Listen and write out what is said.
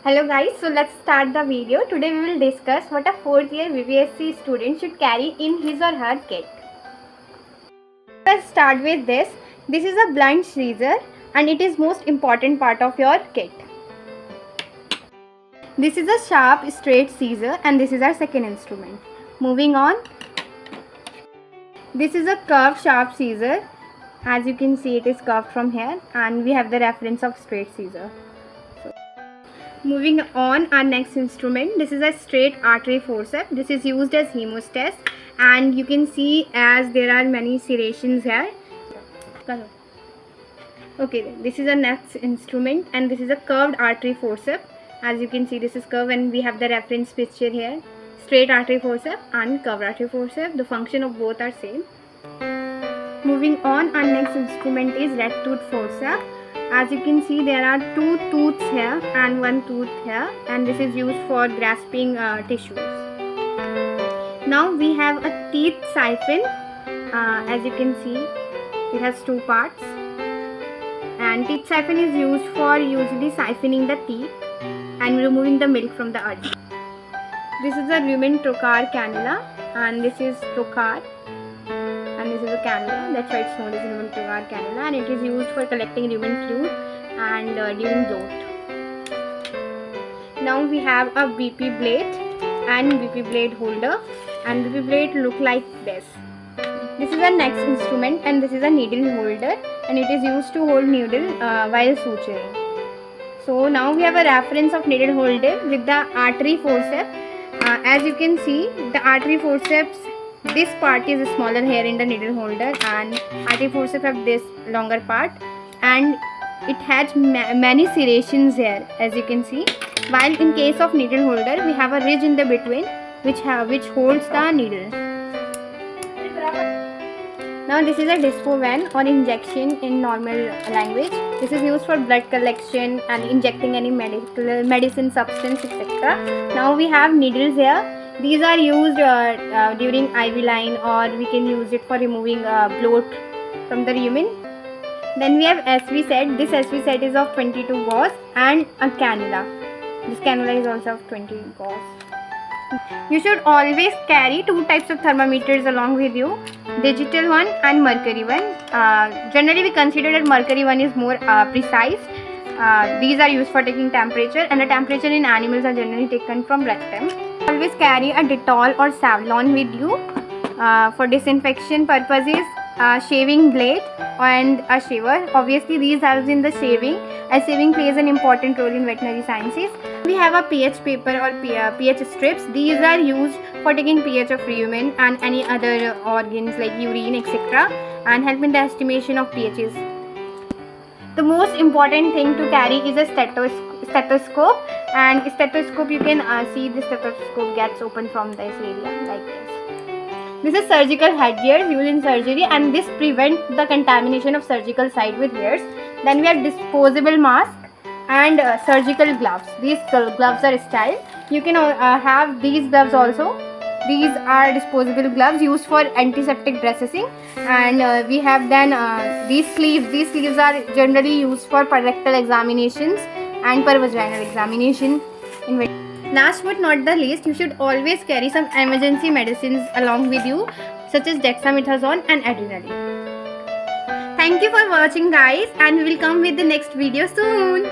Hello guys, so let's start the video. Today we will discuss what a 4th year VVSC student should carry in his or her kit. Let's start with this. This is a blunt scissor and it is most important part of your kit. This is a sharp straight scissor and this is our second instrument. Moving on. This is a curved sharp scissor. As you can see, it is curved from here and we have the reference of straight scissor. Moving on, our next instrument, this is a straight artery forceps. This is used as hemostats and you can see as there are many serrations here. Okay, this is the next instrument and this is a curved artery forceps. As you can see, this is curved and we have the reference picture here. Straight artery forceps and curved artery forceps. The function of both are same. Moving on, our next instrument is red tooth forceps. As you can see, there are two tooths here and one tooth here, and this is used for grasping tissues. Now we have a teeth siphon. As you can see, it has two parts, and teeth siphon is used for usually siphoning the teeth and removing the milk from the udder. This is a rumen trocar cannula, and this is trocar. And this is a cannula, that's why it's known as rumen trocar cannula, and it is used for collecting rumen fluid and during bloat. Now we have a BP blade and BP blade holder, and BP blade look like this. This is our next instrument and this is a needle holder and it is used to hold needle while suturing. So now we have a reference of needle holder with the artery forceps. As you can see, the artery forceps, this part is smaller here in the needle holder and artery forceps have this longer part and it has many serrations here, as you can see. While in case of needle holder, we have a ridge in the between which holds the needle. Now this is a dispo ven or injection in normal language. This is used for blood collection and injecting any medicine substance, etc. Now we have needles here. These are used during IV line, or we can use it for removing bloat from the rumen. Then we have SV set. This SV set is of 22 gauze and a cannula. This cannula is also of 20 gauze. You should always carry two types of thermometers along with you, digital one and mercury one. Generally we consider that mercury one is more precise. These are used for taking temperature, and the temperature in animals are generally taken from rectum. Always carry a Dettol or Savlon with you for disinfection purposes, shaving blade and a shaver. Obviously these helps in the shaving, as shaving plays an important role in veterinary sciences. We have a pH paper or pH strips. These are used for taking pH of rumen and any other organs like urine, etc., and help in the estimation of pHs. The most important thing to carry is a stethoscope, and stethoscope, you can see the stethoscope gets open from this area like this. This is surgical headgear used in surgery, and this prevents the contamination of surgical site with hairs. Then we have disposable mask and surgical gloves. These gloves are sterile. You can have these gloves also. These are disposable gloves used for antiseptic dressing, and we have then these sleeves. These sleeves are generally used for rectal examinations and per vaginal examination. Last but not the least, you should always carry some emergency medicines along with you, such as dexamethasone and adrenaline. Thank you for watching guys, and we will come with the next video soon.